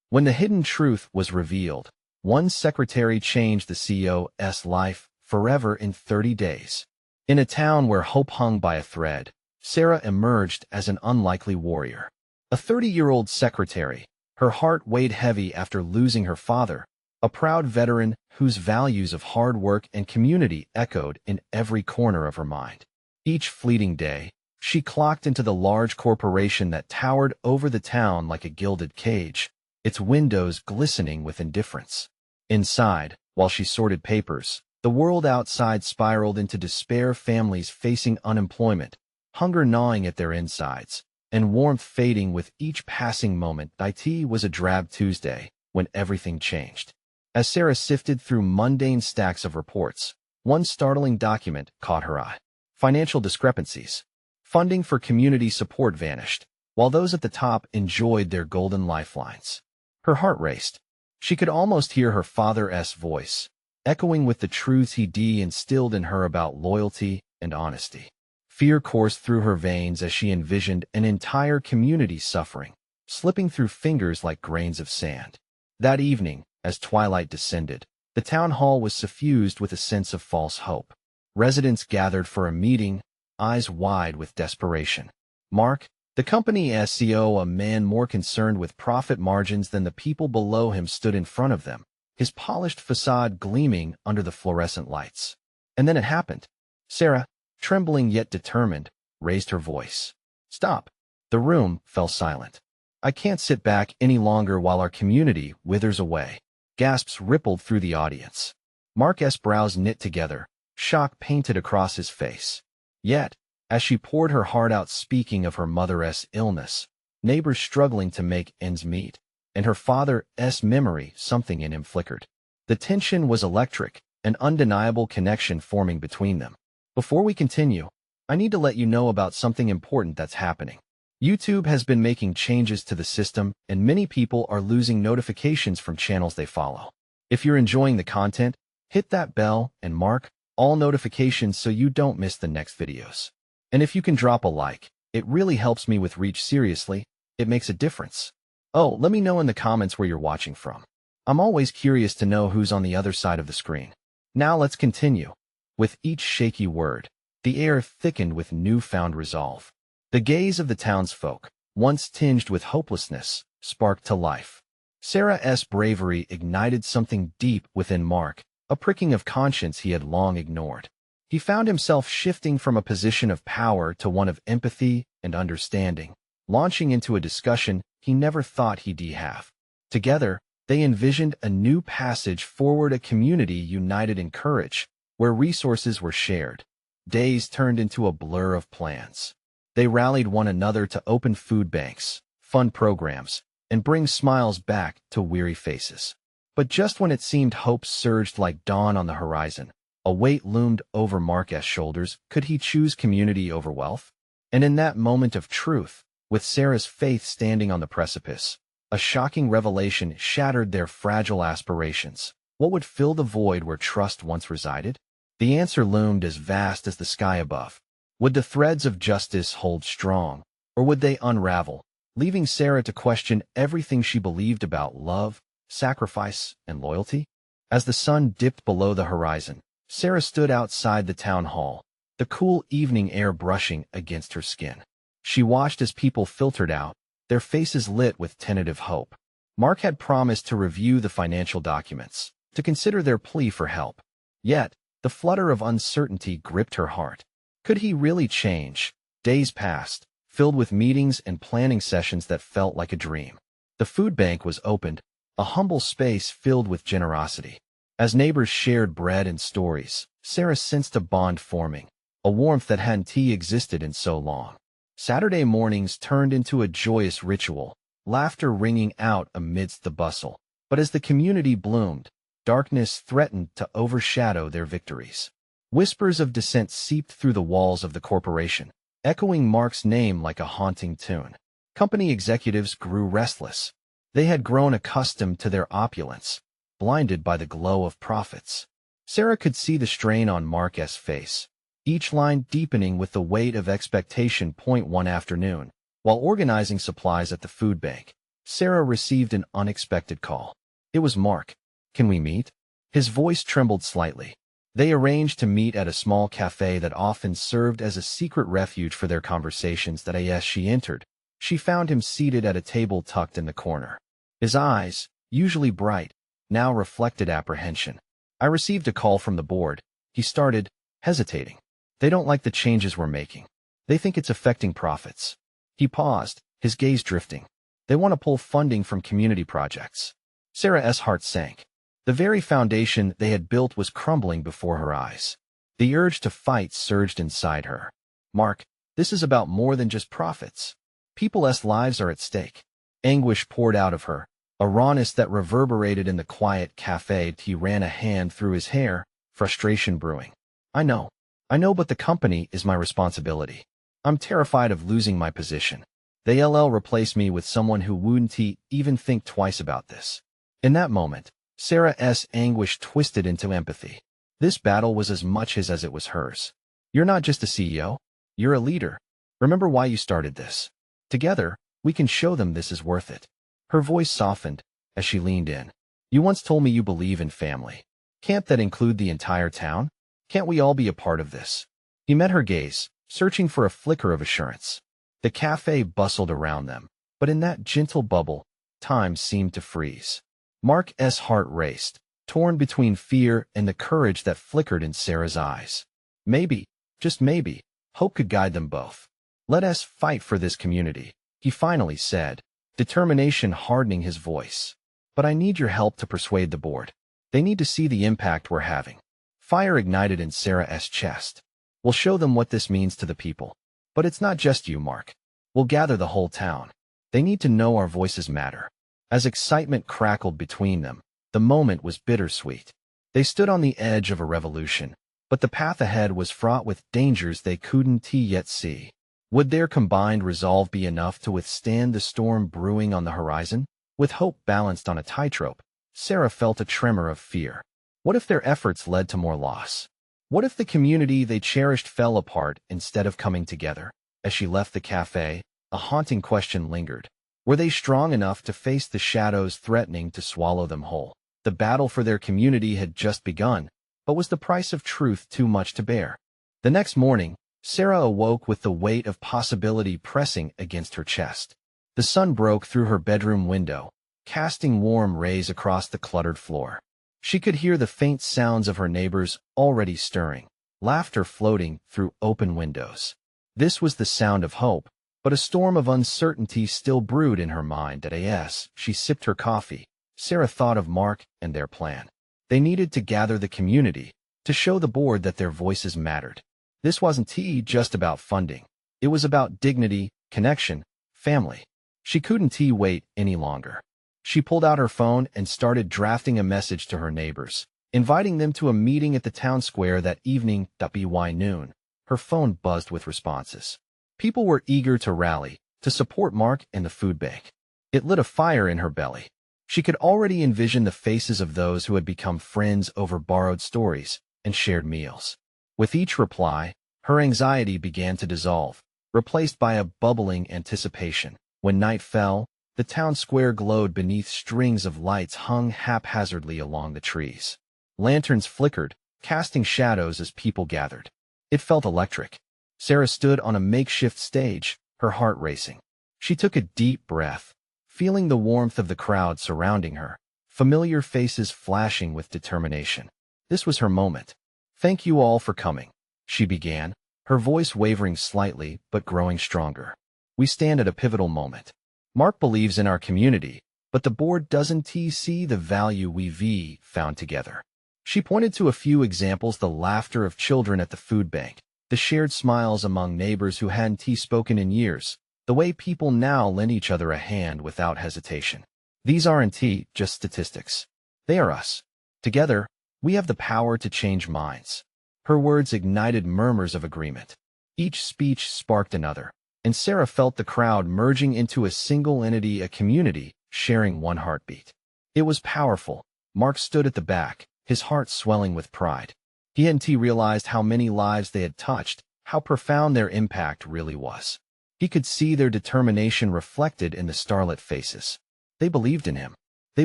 When the hidden truth was revealed, one secretary changed the CEO's life forever in 30 days. In a town where hope hung by a thread, Sarah emerged as an unlikely warrior. A 30-year-old secretary, her heart weighed heavy after losing her father, a proud veteran whose values of hard work and community echoed in every corner of her mind. Each fleeting day, she clocked into the large corporation that towered over the town like a gilded cage, its windows glistening with indifference. Inside, while she sorted papers, the world outside spiraled into despair, families facing unemployment, hunger gnawing at their insides, and warmth fading with each passing moment. It was a drab Tuesday when everything changed. As Sarah sifted through mundane stacks of reports, one startling document caught her eye. Financial discrepancies. Funding for community support vanished, while those at the top enjoyed their golden lifelines. Her heart raced. She could almost hear her father's voice, echoing with the truths he instilled in her about loyalty and honesty. Fear coursed through her veins as she envisioned an entire community suffering, slipping through fingers like grains of sand. That evening, as twilight descended, the town hall was suffused with a sense of false hope. Residents gathered for a meeting, eyes wide with desperation. Mark, the company's CEO, a man more concerned with profit margins than the people below him, stood in front of them, his polished facade gleaming under the fluorescent lights. And then it happened. Sarah, trembling yet determined, raised her voice. "Stop." The room fell silent. "I can't sit back any longer while our community withers away." Gasps rippled through the audience. Mark's brows knit together, shock painted across his face. Yet, as she poured her heart out speaking of her mother's illness, neighbors struggling to make ends meet, and her father's memory, something in him flickered. The tension was electric, an undeniable connection forming between them. Before we continue, I need to let you know about something important that's happening. YouTube has been making changes to the system, and many people are losing notifications from channels they follow. If you're enjoying the content, hit that bell and mark all notifications so you don't miss the next videos. And if you can drop a like, it really helps me with reach. Seriously, it makes a difference. Oh, let me know in the comments where you're watching from. I'm always curious to know who's on the other side of the screen. Now let's continue. With each shaky word, the air thickened with newfound resolve. The gaze of the townsfolk, once tinged with hopelessness, sparked to life. Sarah's bravery ignited something deep within Mark, a pricking of conscience he had long ignored. He found himself shifting from a position of power to one of empathy and understanding, launching into a discussion he never thought he'd have. Together, they envisioned a new passage forward, a community united in courage, where resources were shared. Days turned into a blur of plans. They rallied one another to open food banks, fund programs, and bring smiles back to weary faces. But just when it seemed hope surged like dawn on the horizon, a weight loomed over Mark's shoulders. Could he choose community over wealth? And in that moment of truth, with Sarah's faith standing on the precipice, a shocking revelation shattered their fragile aspirations. What would fill the void where trust once resided? The answer loomed as vast as the sky above. Would the threads of justice hold strong, or would they unravel, leaving Sarah to question everything she believed about love, sacrifice, and loyalty? As the sun dipped below the horizon, Sarah stood outside the town hall, the cool evening air brushing against her skin. She watched as people filtered out, their faces lit with tentative hope. Mark had promised to review the financial documents, to consider their plea for help. Yet, the flutter of uncertainty gripped her heart. Could he really change? Days passed, filled with meetings and planning sessions that felt like a dream. The food bank was opened, a humble space filled with generosity. As neighbors shared bread and stories, Sarah sensed a bond forming, a warmth that hadn't existed in so long. Saturday mornings turned into a joyous ritual, laughter ringing out amidst the bustle. But as the community bloomed, darkness threatened to overshadow their victories. Whispers of dissent seeped through the walls of the corporation, echoing Mark's name like a haunting tune. Company executives grew restless. They had grown accustomed to their opulence, blinded by the glow of profits. Sarah could see the strain on Mark's face, each line deepening with the weight of expectation. One afternoon, while organizing supplies at the food bank, Sarah received an unexpected call. It was Mark. "Can we meet?" His voice trembled slightly. They arranged to meet at a small cafe that often served as a secret refuge for their conversations. As she entered, she found him seated at a table tucked in the corner. His eyes, usually bright, now reflected apprehension. "I received a call from the board," he started, hesitating. "They don't like the changes we're making. They think it's affecting profits." He paused, his gaze drifting. "They want to pull funding from community projects." Sarah's heart sank. The very foundation they had built was crumbling before her eyes. The urge to fight surged inside her. "Mark, this is about more than just profits. People's lives are at stake." Anguish poured out of her, a rawness that reverberated in the quiet cafe. He ran a hand through his hair, frustration brewing. I know, but the company is my responsibility. I'm terrified of losing my position. They'll replace me with someone who wouldn't even think twice about this." In that moment, Sarah's anguish twisted into empathy. This battle was as much his as it was hers. "You're not just a CEO. You're a leader. Remember why you started this. Together, we can show them this is worth it." Her voice softened as she leaned in. "You once told me you believe in family. Can't that include the entire town? Can't we all be a part of this?" He met her gaze, searching for a flicker of assurance. The cafe bustled around them, but in that gentle bubble, time seemed to freeze. Mark's heart raced, torn between fear and the courage that flickered in Sarah's eyes. Maybe, just maybe, hope could guide them both. "Let us fight for this community," he finally said, determination hardening his voice. "But I need your help to persuade the board. They need to see the impact we're having." Fire ignited in Sarah's chest. "We'll show them what this means to the people. But it's not just you, Mark. We'll gather the whole town. They need to know our voices matter." As excitement crackled between them, the moment was bittersweet. They stood on the edge of a revolution, but the path ahead was fraught with dangers they couldn't yet see. Would their combined resolve be enough to withstand the storm brewing on the horizon? With hope balanced on a tightrope, Sarah felt a tremor of fear. What if their efforts led to more loss? What if the community they cherished fell apart instead of coming together? As she left the cafe, a haunting question lingered. Were they strong enough to face the shadows threatening to swallow them whole? The battle for their community had just begun, but was the price of truth too much to bear? The next morning, Sarah awoke with the weight of possibility pressing against her chest. The sun broke through her bedroom window, casting warm rays across the cluttered floor. She could hear the faint sounds of her neighbors already stirring, laughter floating through open windows. This was the sound of hope, but a storm of uncertainty still brewed in her mind. As she sipped her coffee, Sarah thought of Mark and their plan. They needed to gather the community, to show the board that their voices mattered. This wasn't just about funding. It was about dignity, connection, family. She couldn't wait any longer. She pulled out her phone and started drafting a message to her neighbors, inviting them to a meeting at the town square that evening. By noon, her phone buzzed with responses. People were eager to rally, to support Mark and the food bank. It lit a fire in her belly. She could already envision the faces of those who had become friends over borrowed stories and shared meals. With each reply, her anxiety began to dissolve, replaced by a bubbling anticipation. When night fell, the town square glowed beneath strings of lights hung haphazardly along the trees. Lanterns flickered, casting shadows as people gathered. It felt electric. Sarah stood on a makeshift stage, her heart racing. She took a deep breath, feeling the warmth of the crowd surrounding her, familiar faces flashing with determination. This was her moment. "Thank you all for coming," she began, her voice wavering slightly but growing stronger. "We stand at a pivotal moment. Mark believes in our community, but the board doesn't see the value we've found together." She pointed to a few examples: the laughter of children at the food bank, the shared smiles among neighbors who hadn't spoken in years, the way people now lend each other a hand without hesitation. These aren't just statistics. They are us. Together, we have the power to change minds. Her words ignited murmurs of agreement. Each speech sparked another, and Sarah felt the crowd merging into a single entity, a community, sharing one heartbeat. It was powerful. Mark stood at the back, his heart swelling with pride. He hadn't realized how many lives they had touched, how profound their impact really was. He could see their determination reflected in the starlit faces. They believed in him. They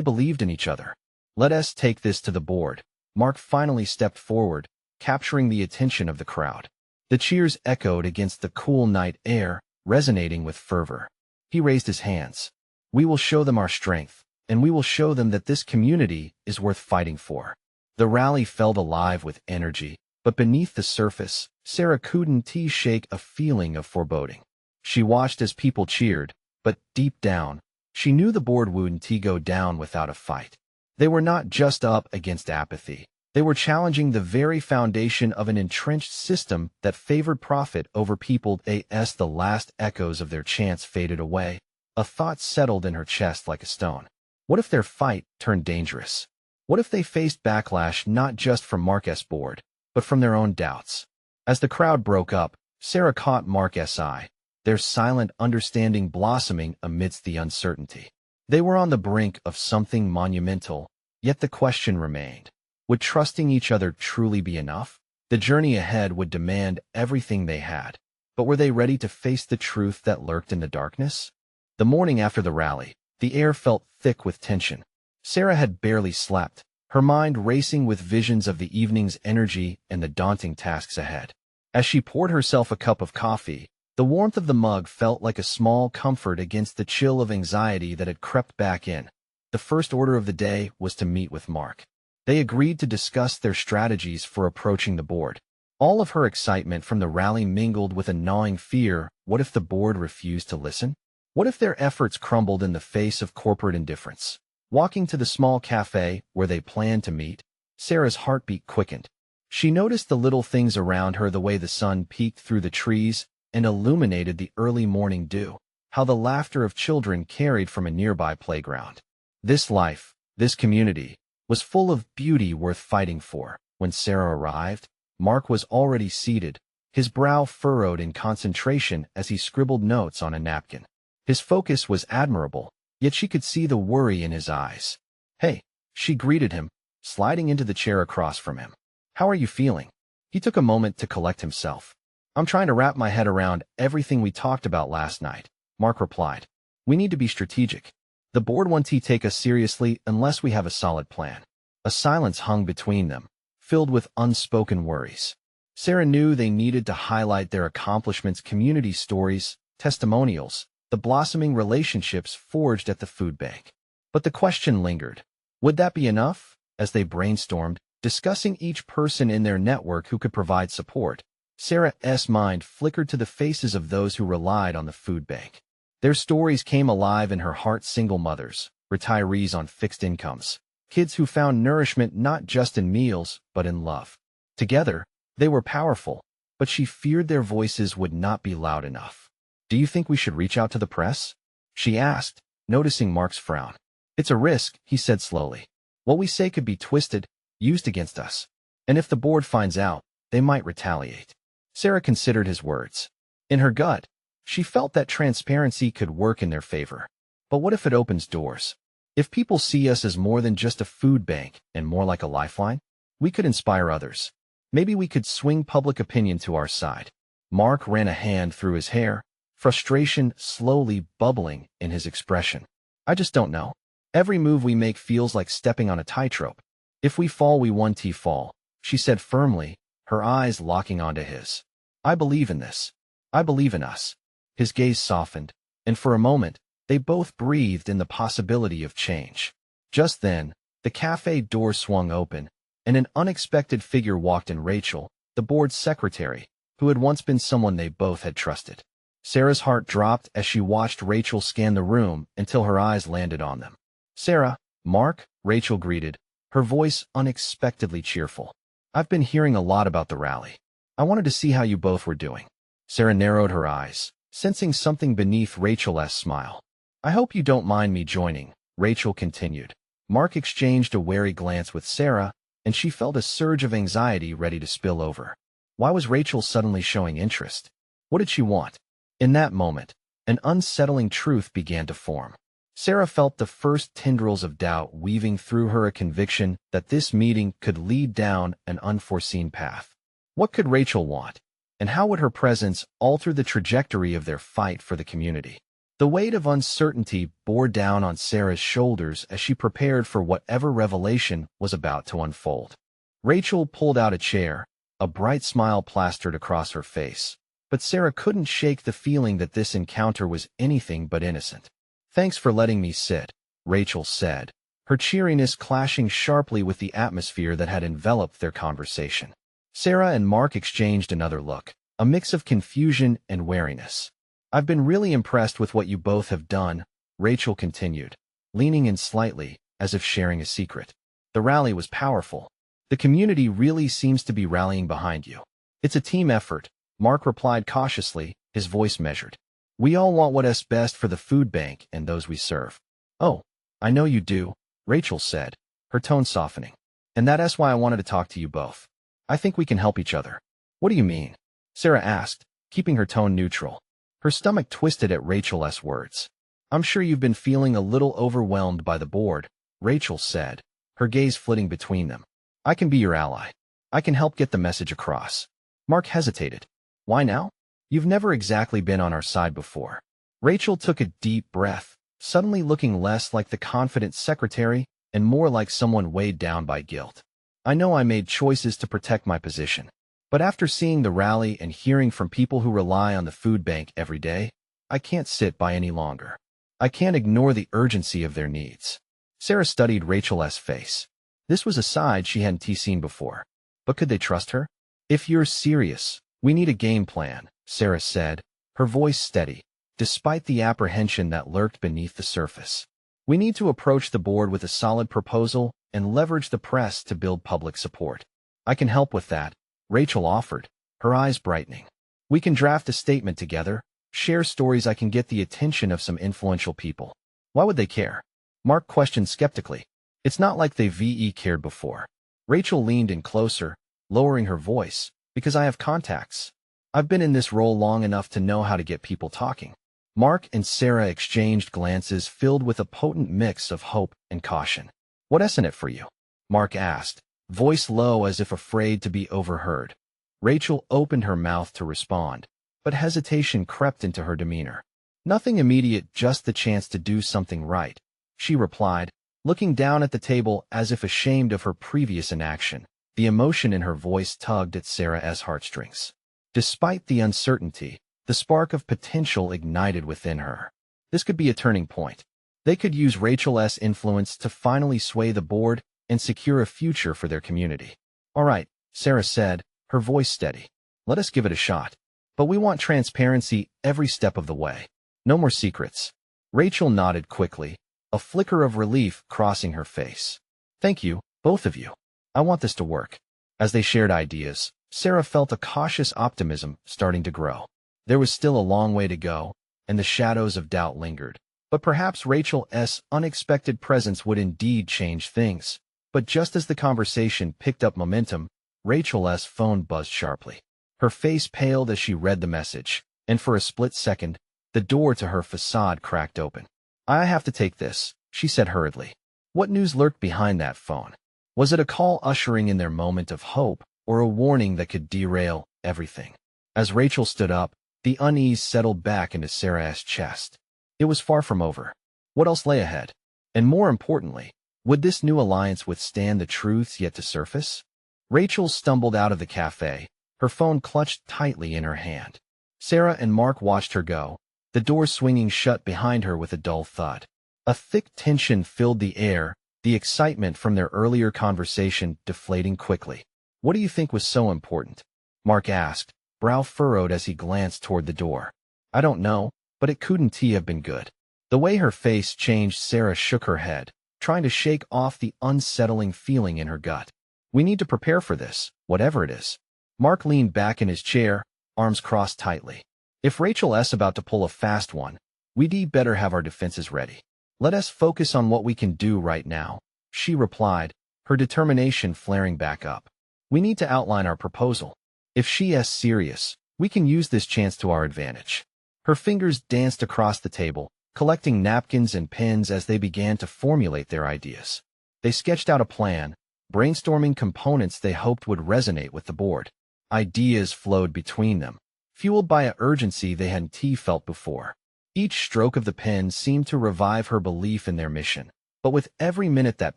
believed in each other. Let us take this to the board. Mark finally stepped forward, capturing the attention of the crowd. The cheers echoed against the cool night air, resonating with fervor. He raised his hands. We will show them our strength, and we will show them that this community is worth fighting for. The rally felt alive with energy, but beneath the surface, Sarah couldn't shake a feeling of foreboding. She watched as people cheered, but deep down, she knew the board wouldn't go down without a fight. They were not just up against apathy. They were challenging the very foundation of an entrenched system that favored profit over people. As the last echoes of their chants faded away, a thought settled in her chest like a stone. What if their fight turned dangerous? What if they faced backlash not just from Mark's board, but from their own doubts? As the crowd broke up, Sarah caught Mark's eye, their silent understanding blossoming amidst the uncertainty. They were on the brink of something monumental, yet the question remained. Would trusting each other truly be enough? The journey ahead would demand everything they had, but were they ready to face the truth that lurked in the darkness? The morning after the rally, the air felt thick with tension. Sarah had barely slept, her mind racing with visions of the evening's energy and the daunting tasks ahead. As she poured herself a cup of coffee, the warmth of the mug felt like a small comfort against the chill of anxiety that had crept back in. The first order of the day was to meet with Mark. They agreed to discuss their strategies for approaching the board. All of her excitement from the rally mingled with a gnawing fear. What if the board refused to listen? What if their efforts crumbled in the face of corporate indifference? Walking to the small cafe where they planned to meet, Sarah's heartbeat quickened. She noticed the little things around her, the way the sun peeked through the trees and illuminated the early morning dew, how the laughter of children carried from a nearby playground. This life, this community, was full of beauty worth fighting for. When Sarah arrived, Mark was already seated, his brow furrowed in concentration as he scribbled notes on a napkin. His focus was admirable, yet she could see the worry in his eyes. "Hey," she greeted him, sliding into the chair across from him. "How are you feeling?" He took a moment to collect himself. "I'm trying to wrap my head around everything we talked about last night," Mark replied. "We need to be strategic. The board won't take us seriously unless we have a solid plan." A silence hung between them, filled with unspoken worries. Sarah knew they needed to highlight their accomplishments, community stories, testimonials, the blossoming relationships forged at the food bank. But the question lingered. Would that be enough? As they brainstormed, discussing each person in their network who could provide support, Sarah's mind flickered to the faces of those who relied on the food bank. Their stories came alive in her heart: single mothers, retirees on fixed incomes, kids who found nourishment not just in meals, but in love. Together, they were powerful, but she feared their voices would not be loud enough. "Do you think we should reach out to the press?" she asked, noticing Mark's frown. "It's a risk," he said slowly. "What we say could be twisted, used against us. And if the board finds out, they might retaliate." Sarah considered his words. In her gut, she felt that transparency could work in their favor. But what if it opens doors? If people see us as more than just a food bank and more like a lifeline, we could inspire others. Maybe we could swing public opinion to our side. Mark ran a hand through his hair, frustration slowly bubbling in his expression. "I just don't know. Every move we make feels like stepping on a tightrope. If we fall, we won't fall," she said firmly, her eyes locking onto his. "I believe in this. I believe in us." His gaze softened, and for a moment, they both breathed in the possibility of change. Just then, the cafe door swung open, and an unexpected figure walked in: Rachel, the board's secretary, who had once been someone they both had trusted. Sarah's heart dropped as she watched Rachel scan the room until her eyes landed on them. "Sarah, Mark," Rachel greeted, her voice unexpectedly cheerful. "I've been hearing a lot about the rally. I wanted to see how you both were doing." Sarah narrowed her eyes, sensing something beneath Rachel's smile. "I hope you don't mind me joining," Rachel continued. Mark exchanged a wary glance with Sarah, and she felt a surge of anxiety ready to spill over. Why was Rachel suddenly showing interest? What did she want? In that moment, an unsettling truth began to form. Sarah felt the first tendrils of doubt weaving through her, a conviction that this meeting could lead down an unforeseen path. What could Rachel want? And how would her presence alter the trajectory of their fight for the community? The weight of uncertainty bore down on Sarah's shoulders as she prepared for whatever revelation was about to unfold. Rachel pulled out a chair, a bright smile plastered across her face. But Sarah couldn't shake the feeling that this encounter was anything but innocent. "Thanks for letting me sit," Rachel said, her cheeriness clashing sharply with the atmosphere that had enveloped their conversation. Sarah and Mark exchanged another look, a mix of confusion and wariness. "I've been really impressed with what you both have done," Rachel continued, leaning in slightly, as if sharing a secret. "The rally was powerful. The community really seems to be rallying behind you." "It's a team effort," Mark replied cautiously, his voice measured. "We all want what's best for the food bank and those we serve." "Oh, I know you do," Rachel said, her tone softening. "And that's why I wanted to talk to you both. I think we can help each other." "What do you mean?" Sarah asked, keeping her tone neutral. Her stomach twisted at Rachel's words. "I'm sure you've been feeling a little overwhelmed by the board," Rachel said, her gaze flitting between them. "I can be your ally. I can help get the message across." Mark hesitated. "Why now? You've never exactly been on our side before." Rachel took a deep breath, suddenly looking less like the confident secretary and more like someone weighed down by guilt. "I know I made choices to protect my position. But after seeing the rally and hearing from people who rely on the food bank every day, I can't sit by any longer. I can't ignore the urgency of their needs." Sarah studied Rachel's face. This was a side she hadn't seen before. But could they trust her? "If you're serious, we need a game plan," Sarah said, her voice steady, despite the apprehension that lurked beneath the surface. "We need to approach the board with a solid proposal and leverage the press to build public support." "I can help with that," Rachel offered, her eyes brightening. "We can draft a statement together, share stories. I can get the attention of some influential people." "Why would they care?" Mark questioned skeptically. "It's not like they've cared before." Rachel leaned in closer, lowering her voice. "Because I have contacts. I've been in this role long enough to know how to get people talking." Mark and Sarah exchanged glances filled with a potent mix of hope and caution. "What's in it for you?" Mark asked, voice low as if afraid to be overheard. Rachel opened her mouth to respond, but hesitation crept into her demeanor. "Nothing immediate, just the chance to do something right," she replied, looking down at the table as if ashamed of her previous inaction. The emotion in her voice tugged at Sarah's heartstrings. Despite the uncertainty, the spark of potential ignited within her. This could be a turning point. They could use Rachel's influence to finally sway the board and secure a future for their community. "All right," Sarah said, her voice steady. "Let us give it a shot. But we want transparency every step of the way. No more secrets." Rachel nodded quickly, a flicker of relief crossing her face. "Thank you, both of you. I want this to work." As they shared ideas, Sarah felt a cautious optimism starting to grow. There was still a long way to go, and the shadows of doubt lingered. But perhaps Rachel's unexpected presence would indeed change things. But just as the conversation picked up momentum, Rachel's phone buzzed sharply. Her face paled as she read the message, and for a split second, the door to her facade cracked open. "I have to take this," she said hurriedly. What news lurked behind that phone? Was it a call ushering in their moment of hope, or a warning that could derail everything? As Rachel stood up, the unease settled back into Sarah's chest. It was far from over. What else lay ahead? And more importantly, would this new alliance withstand the truths yet to surface? Rachel stumbled out of the cafe, her phone clutched tightly in her hand. Sarah and Mark watched her go, the door swinging shut behind her with a dull thud. A thick tension filled the air, the excitement from their earlier conversation deflating quickly. "What do you think was so important?" Mark asked, brow furrowed as he glanced toward the door. "I don't know, but it couldn't have been good." The way her face changed, Sarah shook her head, trying to shake off the unsettling feeling in her gut. "We need to prepare for this, whatever it is." Mark leaned back in his chair, arms crossed tightly. "If Rachel's about to pull a fast one, we'd better have our defenses ready. Let us focus on what we can do right now," she replied, her determination flaring back up. "We need to outline our proposal. If she's serious, we can use this chance to our advantage." Her fingers danced across the table, collecting napkins and pens as they began to formulate their ideas. They sketched out a plan, brainstorming components they hoped would resonate with the board. Ideas flowed between them, fueled by an urgency they hadn't felt before. Each stroke of the pen seemed to revive her belief in their mission. But with every minute that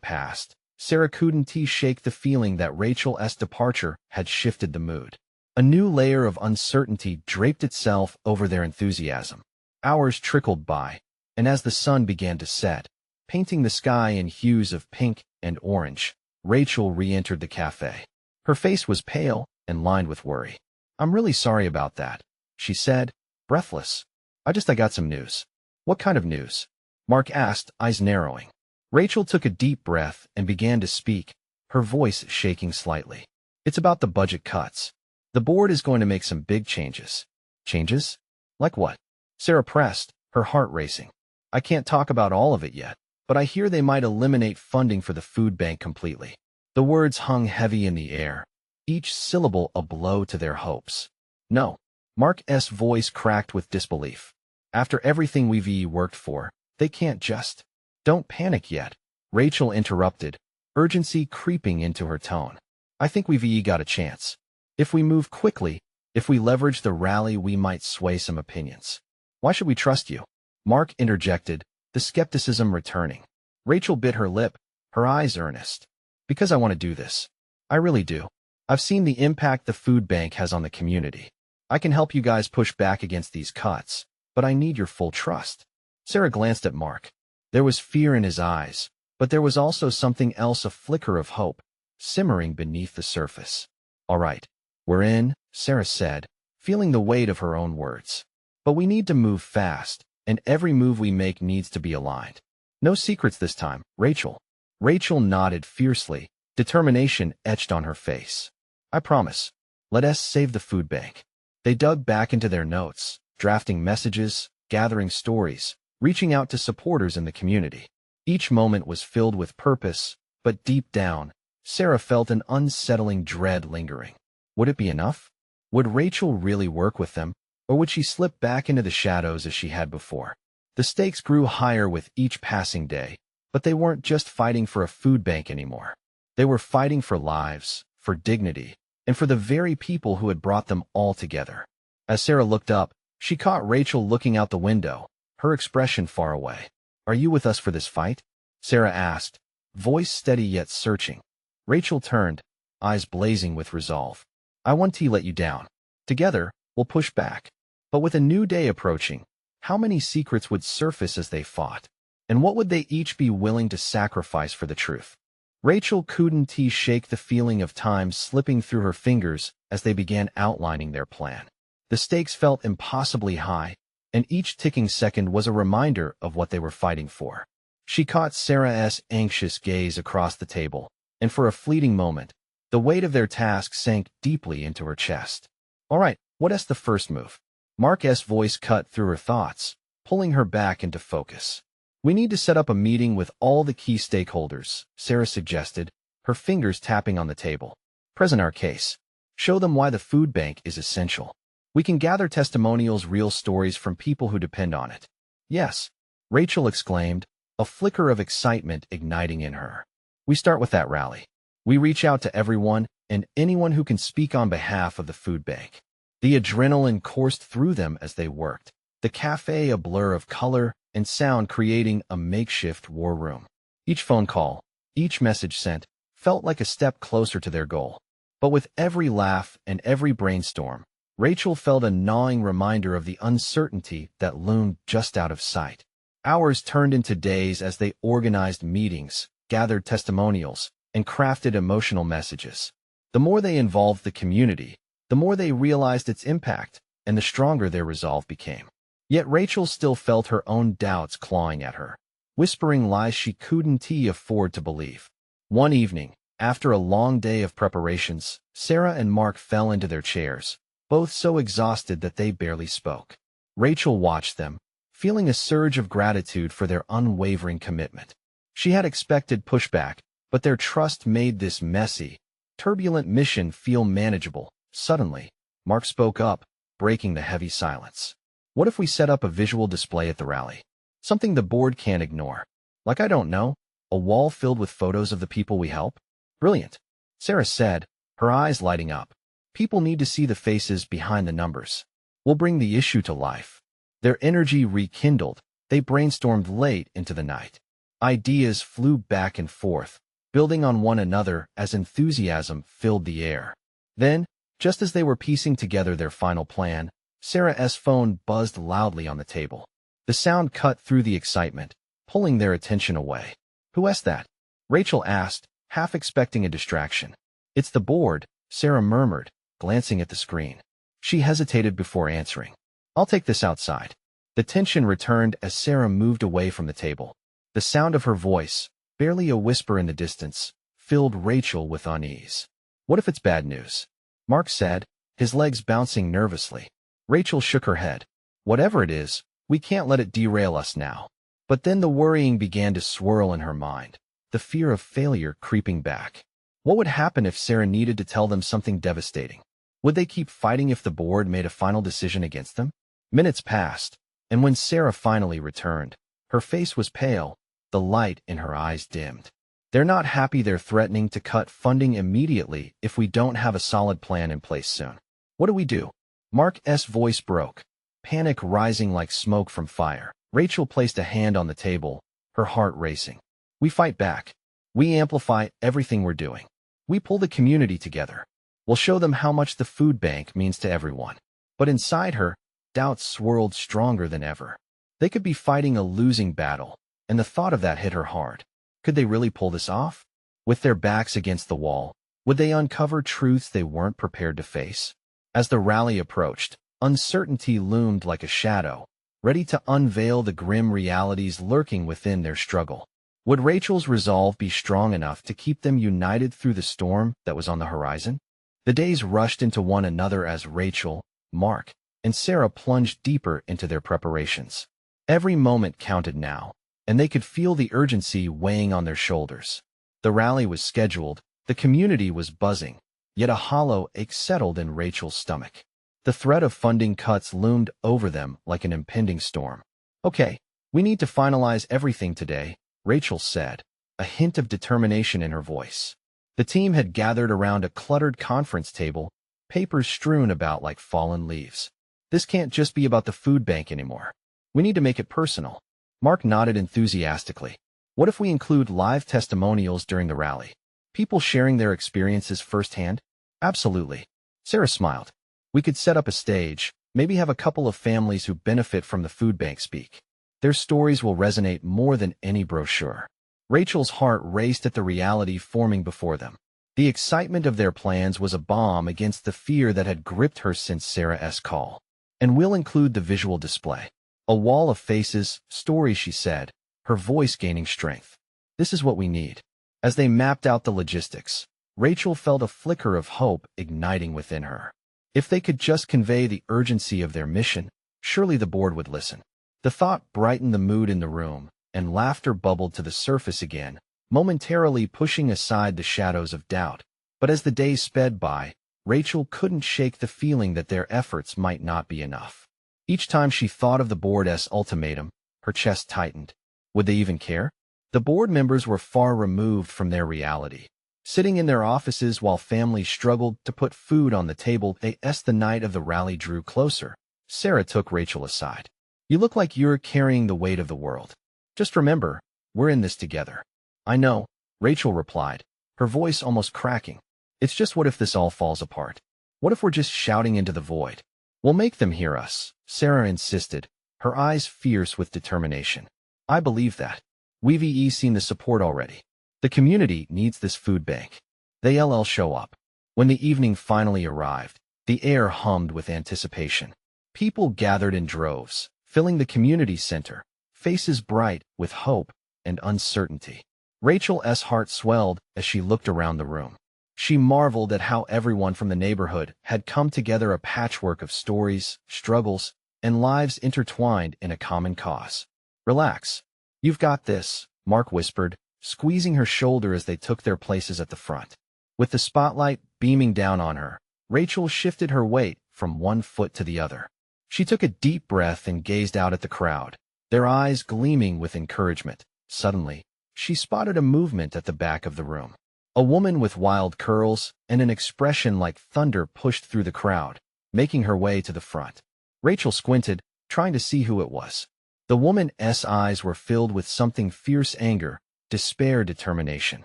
passed, Sarah couldn't shake the feeling that Rachel's departure had shifted the mood. A new layer of uncertainty draped itself over their enthusiasm. Hours trickled by, and as the sun began to set, painting the sky in hues of pink and orange, Rachel re-entered the cafe. Her face was pale and lined with worry. "I'm really sorry about that," she said, breathless. I got some news." "What kind of news?" Mark asked, eyes narrowing. Rachel took a deep breath and began to speak, her voice shaking slightly. "It's about the budget cuts. The board is going to make some big changes." "Changes? Like what?" Sarah pressed, her heart racing. "I can't talk about all of it yet, but I hear they might eliminate funding for the food bank completely." The words hung heavy in the air, each syllable a blow to their hopes. "No." Mark's voice cracked with disbelief. "After everything we've worked for, they can't just—" "Don't panic yet," Rachel interrupted, urgency creeping into her tone. "I think we've got a chance. If we move quickly, if we leverage the rally, we might sway some opinions." "Why should we trust you?" Mark interjected, the skepticism returning. Rachel bit her lip, her eyes earnest. "Because I want to do this. I really do. I've seen the impact the food bank has on the community. I can help you guys push back against these cuts, but I need your full trust." Sarah glanced at Mark. There was fear in his eyes, but there was also something else, a flicker of hope, simmering beneath the surface. "All right, we're in," Sarah said, feeling the weight of her own words. "But we need to move fast, and every move we make needs to be aligned. No secrets this time, Rachel." Rachel nodded fiercely, determination etched on her face. "I promise. Let us save the food bank." They dug back into their notes, drafting messages, gathering stories, reaching out to supporters in the community. Each moment was filled with purpose, but deep down, Sarah felt an unsettling dread lingering. Would it be enough? Would Rachel really work with them, or would she slip back into the shadows as she had before? The stakes grew higher with each passing day, but they weren't just fighting for a food bank anymore. They were fighting for lives, for dignity, and for the very people who had brought them all together. As Sarah looked up, she caught Rachel looking out the window, her expression far away. "Are you with us for this fight?" Sarah asked, voice steady yet searching. Rachel turned, eyes blazing with resolve. "I won't let you down. Together, we'll push back." But with a new day approaching, how many secrets would surface as they fought? And what would they each be willing to sacrifice for the truth? Rachel couldn't shake the feeling of time slipping through her fingers as they began outlining their plan. The stakes felt impossibly high, and each ticking second was a reminder of what they were fighting for. She caught Sarah's anxious gaze across the table, and for a fleeting moment, the weight of their task sank deeply into her chest. "All right, what's the first move?" Mark's voice cut through her thoughts, pulling her back into focus. "We need to set up a meeting with all the key stakeholders," Sarah suggested, her fingers tapping on the table. "Present our case. Show them why the food bank is essential. We can gather testimonials, real stories from people who depend on it." "Yes," Rachel exclaimed, a flicker of excitement igniting in her. "We start with that rally. We reach out to everyone and anyone who can speak on behalf of the food bank." The adrenaline coursed through them as they worked, the cafe a blur of color and sound creating a makeshift war room. Each phone call, each message sent, felt like a step closer to their goal. But with every laugh and every brainstorm, Rachel felt a gnawing reminder of the uncertainty that loomed just out of sight. Hours turned into days as they organized meetings, gathered testimonials, and crafted emotional messages. The more they involved the community, the more they realized its impact, and the stronger their resolve became. Yet Rachel still felt her own doubts clawing at her, whispering lies she couldn't afford to believe. One evening, after a long day of preparations, Sarah and Mark fell into their chairs, both so exhausted that they barely spoke. Rachel watched them, feeling a surge of gratitude for their unwavering commitment. She had expected pushback, but their trust made this messy, turbulent mission feel manageable. Suddenly, Mark spoke up, breaking the heavy silence. "What if we set up a visual display at the rally? Something the board can't ignore. Like, I don't know, a wall filled with photos of the people we help?" "Brilliant," Sarah said, her eyes lighting up. "People need to see the faces behind the numbers. We'll bring the issue to life." Their energy rekindled. They brainstormed late into the night. Ideas flew back and forth, building on one another as enthusiasm filled the air. Then, just as they were piecing together their final plan, Sarah's phone buzzed loudly on the table. The sound cut through the excitement, pulling their attention away. "Who asked that?" Rachel asked, half expecting a distraction. "It's the board," Sarah murmured, glancing at the screen. She hesitated before answering. "I'll take this outside." The tension returned as Sarah moved away from the table. The sound of her voice, barely a whisper in the distance, filled Rachel with unease. "What if it's bad news?" Mark said, his legs bouncing nervously. Rachel shook her head. "Whatever it is, we can't let it derail us now." But then the worrying began to swirl in her mind, the fear of failure creeping back. What would happen if Sarah needed to tell them something devastating? Would they keep fighting if the board made a final decision against them? Minutes passed, and when Sarah finally returned, her face was pale, the light in her eyes dimmed. "They're not happy. They're threatening to cut funding immediately if we don't have a solid plan in place soon." "What do we do?" Mark's voice broke, panic rising like smoke from fire. Rachel placed a hand on the table, her heart racing. "We fight back. We amplify everything we're doing. We pull the community together. We'll show them how much the food bank means to everyone." But inside her, doubts swirled stronger than ever. They could be fighting a losing battle, and the thought of that hit her hard. Could they really pull this off? With their backs against the wall, would they uncover truths they weren't prepared to face? As the rally approached, uncertainty loomed like a shadow, ready to unveil the grim realities lurking within their struggle. Would Rachel's resolve be strong enough to keep them united through the storm that was on the horizon? The days rushed into one another as Rachel, Mark, and Sarah plunged deeper into their preparations. Every moment counted now, and they could feel the urgency weighing on their shoulders. The rally was scheduled, the community was buzzing, yet a hollow ache settled in Rachel's stomach. The threat of funding cuts loomed over them like an impending storm. "Okay, we need to finalize everything today," Rachel said, a hint of determination in her voice. The team had gathered around a cluttered conference table, papers strewn about like fallen leaves. "This can't just be about the food bank anymore. We need to make it personal." Mark nodded enthusiastically. "What if we include live testimonials during the rally? People sharing their experiences firsthand?" "Absolutely." Sarah smiled. "We could set up a stage, maybe have a couple of families who benefit from the food bank speak. Their stories will resonate more than any brochure." Rachel's heart raced at the reality forming before them. The excitement of their plans was a balm against the fear that had gripped her since Sarah's call. "And we'll include the visual display. A wall of faces, stories," she said, her voice gaining strength. "This is what we need." As they mapped out the logistics, Rachel felt a flicker of hope igniting within her. If they could just convey the urgency of their mission, surely the board would listen. The thought brightened the mood in the room, and laughter bubbled to the surface again, momentarily pushing aside the shadows of doubt. But as the days sped by, Rachel couldn't shake the feeling that their efforts might not be enough. Each time she thought of the board's ultimatum, her chest tightened. Would they even care? The board members were far removed from their reality. Sitting in their offices while families struggled to put food on the table, as the night of the rally drew closer, Sarah took Rachel aside. "You look like you're carrying the weight of the world. Just remember, we're in this together." "I know," Rachel replied, her voice almost cracking. "It's just what if this all falls apart? What if we're just shouting into the void?" "We'll make them hear us," Sarah insisted, her eyes fierce with determination. "I believe that. We've seen the support already. The community needs this food bank. They'll show up." When the evening finally arrived, the air hummed with anticipation. People gathered in droves, filling the community center, faces bright with hope and uncertainty. Rachel's heart swelled as she looked around the room. She marveled at how everyone from the neighborhood had come together, a patchwork of stories, struggles, and lives intertwined in a common cause. "Relax. You've got this," Mark whispered, squeezing her shoulder as they took their places at the front. With the spotlight beaming down on her, Rachel shifted her weight from one foot to the other. She took a deep breath and gazed out at the crowd, their eyes gleaming with encouragement. Suddenly, she spotted a movement at the back of the room. A woman with wild curls and an expression like thunder pushed through the crowd, making her way to the front. Rachel squinted, trying to see who it was. The woman's eyes were filled with something fierce: anger, despair, determination.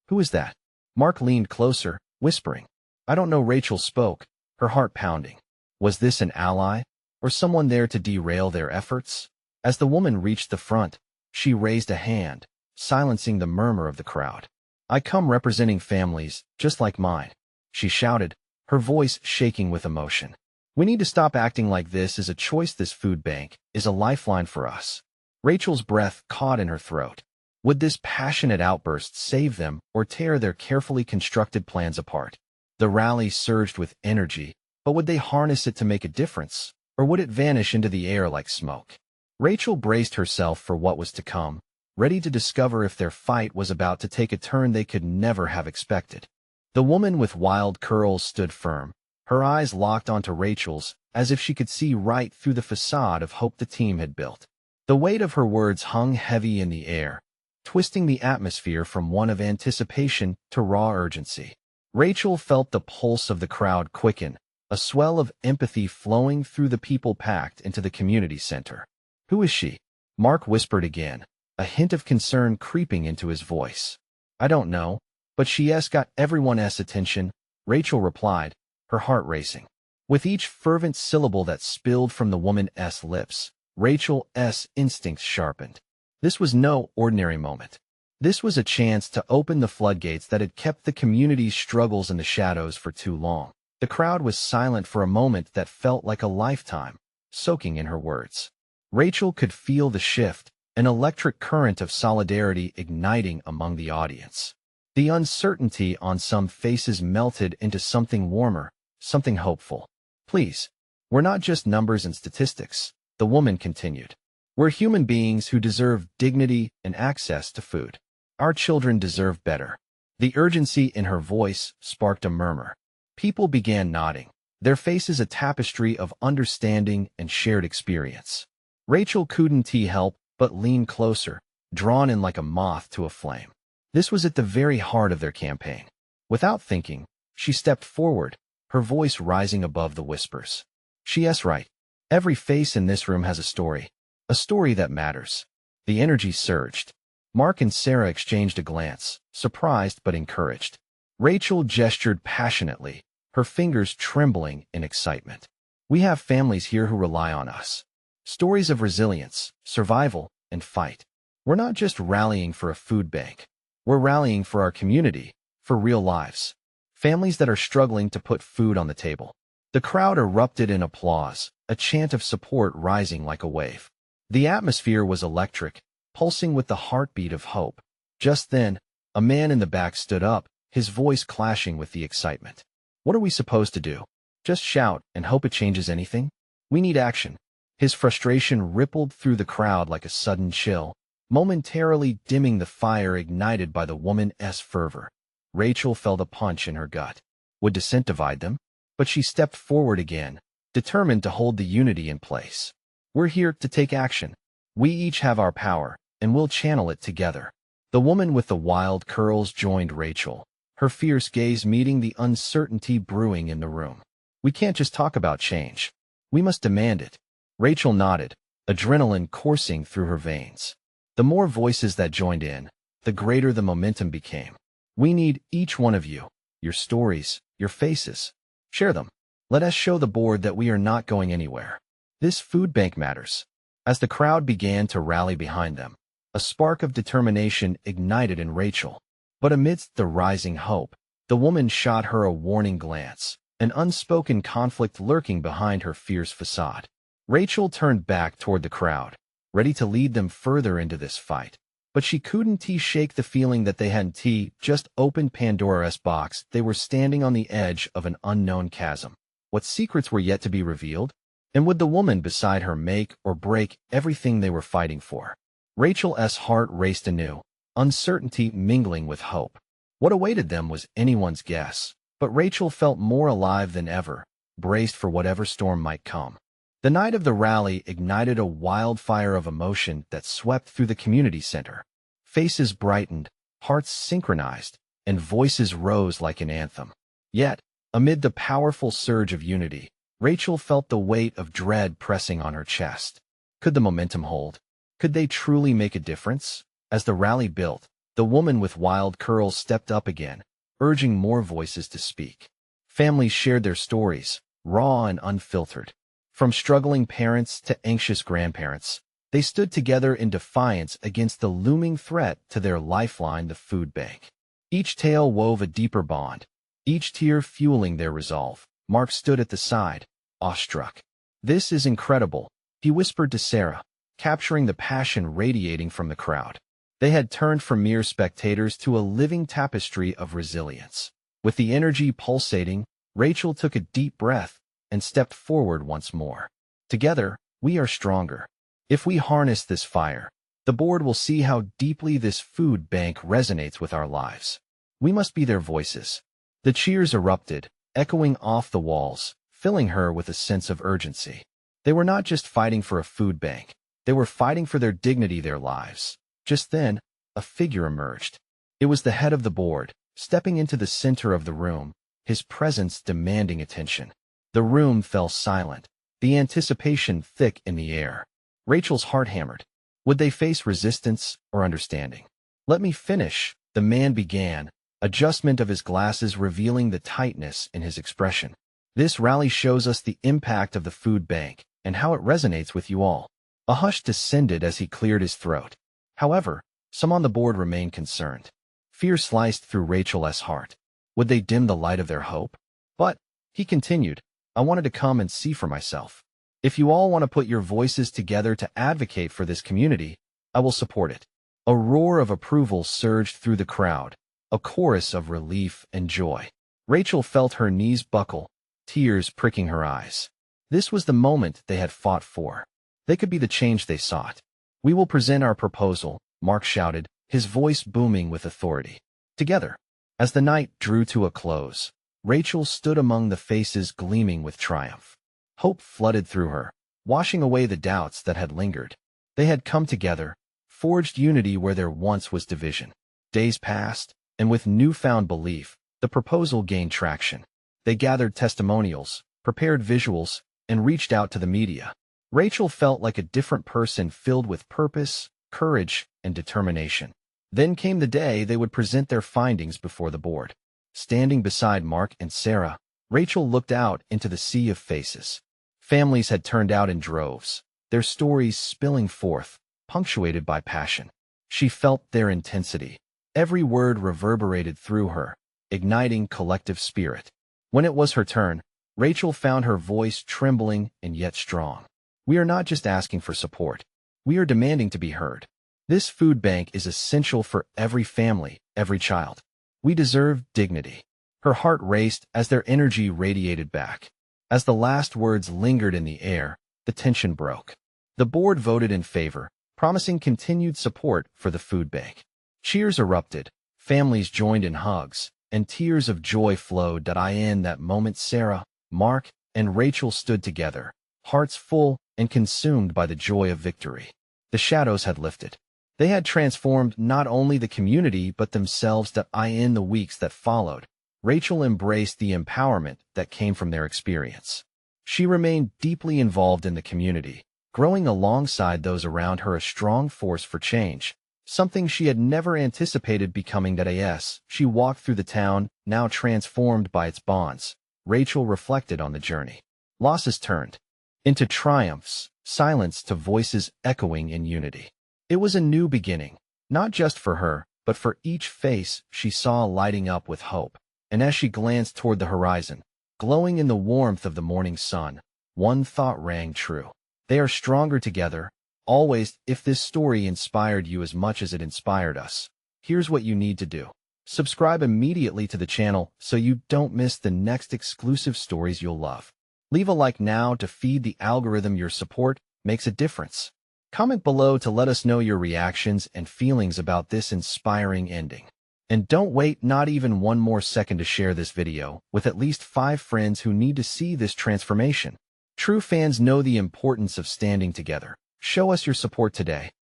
"Who is that?" Mark leaned closer, whispering. "I don't know." Rachel spoke, her heart pounding. Was this an ally, or someone there to derail their efforts? As the woman reached the front, she raised a hand, silencing the murmur of the crowd. "I come representing families, just like mine," she shouted, her voice shaking with emotion. "We need to stop acting like this is a choice. This food bank is a lifeline for us." Rachel's breath caught in her throat. Would this passionate outburst save them or tear their carefully constructed plans apart? The rally surged with energy, but would they harness it to make a difference, or would it vanish into the air like smoke? Rachel braced herself for what was to come, ready to discover if their fight was about to take a turn they could never have expected. The woman with wild curls stood firm, her eyes locked onto Rachel's, as if she could see right through the facade of hope the team had built. The weight of her words hung heavy in the air, twisting the atmosphere from one of anticipation to raw urgency. Rachel felt the pulse of the crowd quicken, a swell of empathy flowing through the people packed into the community center. "Who is she?" Mark whispered again, a hint of concern creeping into his voice. "I don't know, but she's got everyone's attention," Rachel replied, her heart racing. With each fervent syllable that spilled from the woman's lips, Rachel's instincts sharpened. This was no ordinary moment. This was a chance to open the floodgates that had kept the community's struggles in the shadows for too long. The crowd was silent for a moment that felt like a lifetime, soaking in her words. Rachel could feel the shift, an electric current of solidarity igniting among the audience. The uncertainty on some faces melted into something warmer, something hopeful. "Please, we're not just numbers and statistics," the woman continued. "We're human beings who deserve dignity and access to food. Our children deserve better." The urgency in her voice sparked a murmur. People began nodding, their faces a tapestry of understanding and shared experience. Rachel couldn't help but lean closer, drawn in like a moth to a flame. This was at the very heart of their campaign. Without thinking, she stepped forward, her voice rising above the whispers. "She's right. Every face in this room has a story that matters." The energy surged. Mark and Sarah exchanged a glance, surprised but encouraged. Rachel gestured passionately, her fingers trembling in excitement. "We have families here who rely on us. Stories of resilience, survival, and fight. We're not just rallying for a food bank. We're rallying for our community, for real lives. Families that are struggling to put food on the table." The crowd erupted in applause, a chant of support rising like a wave. The atmosphere was electric, pulsing with the heartbeat of hope. Just then, a man in the back stood up, his voice clashing with the excitement. "What are we supposed to do? Just shout and hope it changes anything? We need action." His frustration rippled through the crowd like a sudden chill, momentarily dimming the fire ignited by the woman's fervor. Rachel felt a punch in her gut. Would dissent divide them? But she stepped forward again, determined to hold the unity in place. "We're here to take action. We each have our power, and we'll channel it together." The woman with the wild curls joined Rachel, her fierce gaze meeting the uncertainty brewing in the room. "We can't just talk about change. We must demand it." Rachel nodded, adrenaline coursing through her veins. The more voices that joined in, the greater the momentum became. "We need each one of you, your stories, your faces. Share them. Let us show the board that we are not going anywhere. This food bank matters." As the crowd began to rally behind them, a spark of determination ignited in Rachel. But amidst the rising hope, the woman shot her a warning glance, an unspoken conflict lurking behind her fierce facade. Rachel turned back toward the crowd, ready to lead them further into this fight. But she couldn't shake the feeling that they hadn't just opened Pandora's box. They were standing on the edge of an unknown chasm. What secrets were yet to be revealed? And would the woman beside her make or break everything they were fighting for? Rachel's heart raced anew, uncertainty mingling with hope. What awaited them was anyone's guess, but Rachel felt more alive than ever, braced for whatever storm might come. The night of the rally ignited a wildfire of emotion that swept through the community center. Faces brightened, hearts synchronized, and voices rose like an anthem. Yet, amid the powerful surge of unity, Rachel felt the weight of dread pressing on her chest. Could the momentum hold? Could they truly make a difference? As the rally built, the woman with wild curls stepped up again, urging more voices to speak. Families shared their stories, raw and unfiltered. From struggling parents to anxious grandparents, they stood together in defiance against the looming threat to their lifeline, the food bank. Each tale wove a deeper bond, each tear fueling their resolve. Mark stood at the side, awestruck. "This is incredible," he whispered to Sarah, capturing the passion radiating from the crowd. They had turned from mere spectators to a living tapestry of resilience. With the energy pulsating, Rachel took a deep breath and stepped forward once more. "Together, we are stronger. If we harness this fire, the board will see how deeply this food bank resonates with our lives. We must be their voices." The cheers erupted, echoing off the walls, filling her with a sense of urgency. They were not just fighting for a food bank. They were fighting for their dignity, their lives. Just then, a figure emerged. It was the head of the board, stepping into the center of the room, his presence demanding attention. The room fell silent, the anticipation thick in the air. Rachel's heart hammered. Would they face resistance or understanding? "Let me finish," the man began, adjustment of his glasses revealing the tightness in his expression. "This rally shows us the impact of the food bank and how it resonates with you all." A hush descended as he cleared his throat. However, some on the board remained concerned. Fear sliced through Rachel's heart. Would they dim the light of their hope? "But," he continued, "I wanted to come and see for myself. If you all want to put your voices together to advocate for this community, I will support it." A roar of approval surged through the crowd, a chorus of relief and joy. Rachel felt her knees buckle, tears pricking her eyes. This was the moment they had fought for. They could be the change they sought. "We will present our proposal," Mark shouted, his voice booming with authority. Together, as the night drew to a close, Rachel stood among the faces gleaming with triumph. Hope flooded through her, washing away the doubts that had lingered. They had come together, forged unity where there once was division. Days passed, and with newfound belief, the proposal gained traction. They gathered testimonials, prepared visuals, and reached out to the media. Rachel felt like a different person, filled with purpose, courage, and determination. Then came the day they would present their findings before the board. Standing beside Mark and Sarah, Rachel looked out into the sea of faces. Families had turned out in droves, their stories spilling forth, punctuated by passion. She felt their intensity. Every word reverberated through her, igniting collective spirit. When it was her turn, Rachel found her voice trembling and yet strong. "We are not just asking for support. We are demanding to be heard. This food bank is essential for every family, every child. We deserve dignity." Her heart raced as their energy radiated back. As the last words lingered in the air, the tension broke. The board voted in favor, promising continued support for the food bank. Cheers erupted, families joined in hugs, and tears of joy flowed. In that moment, Sarah, Mark, and Rachel stood together, hearts full and consumed by the joy of victory. The shadows had lifted. They had transformed not only the community but themselves. In the weeks that followed, Rachel embraced the empowerment that came from their experience. She remained deeply involved in the community, growing alongside those around her, a strong force for change, something she had never anticipated becoming. As she walked through the town, now transformed by its bonds, Rachel reflected on the journey. Losses turned into triumphs, silence to voices echoing in unity. It was a new beginning, not just for her, but for each face she saw lighting up with hope. And as she glanced toward the horizon, glowing in the warmth of the morning sun, one thought rang true. They are stronger together, always. If this story inspired you as much as it inspired us, here's what you need to do. Subscribe immediately to the channel so you don't miss the next exclusive stories you'll love. Leave a like now to feed the algorithm. Your support makes a difference. Comment below to let us know your reactions and feelings about this inspiring ending. And don't wait not even one more second to share this video with at least 5 friends who need to see this transformation. True fans know the importance of standing together. Show us your support today.